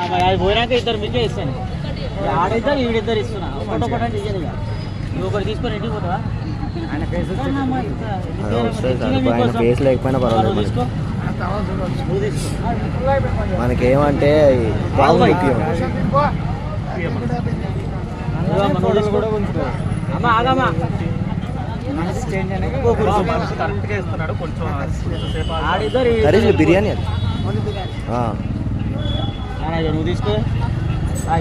అది పోయినాక ఇద్దరు మీకే ఇస్తాను. ఆడిద్దరు ఈవిడిద్దరు ఇస్తున్నా. ఒకటి అంటే ఇయ్యను. ఇక నువ్వు ఒకటి తీసుకొని ఇంటికి పోతావా? ఆయన ఫేస్ లేకపోయినా పర్వాలేదు తీసుకో. మనకేమంటే బాగు ముఖ్యం. అమ్మా ఆగమ్మా కర్రీ బిర్యానీ అది నువ్వు తీసుకో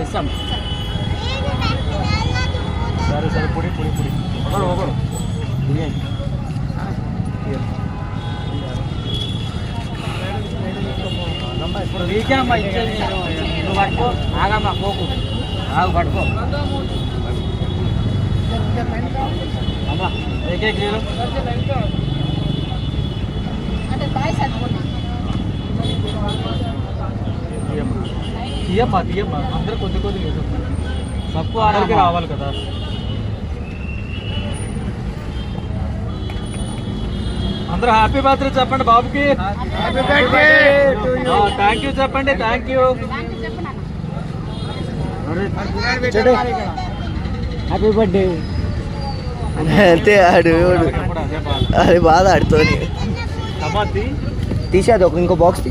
ఇస్తాం. సరే సరే పొడి పొడి పొడి ఒకడు బిర్యానీ ఇప్పుడు నీకే అమ్మా ఇచ్చేది. నువ్వు పట్టుకో. ఆగమ్మా పోకు. ఆగు పట్టుకో అమ్మా. ఏకే క్లియర్ తీయమ్మా తీయమ్మా. అందరూ కొద్ది కొద్ది లేదు. తక్కువ ఆర్డర్కి రావాలి కదా. అందరూ హ్యాపీ బర్త్డే చెప్పండి బాబుకి. థ్యాంక్ యూ చెప్పండి. Thank you. హ్యాపీ బర్త్డే అంతే. ఆడు అది బాధ ఆడుతోని తీసేది ఇంకో బాక్స్.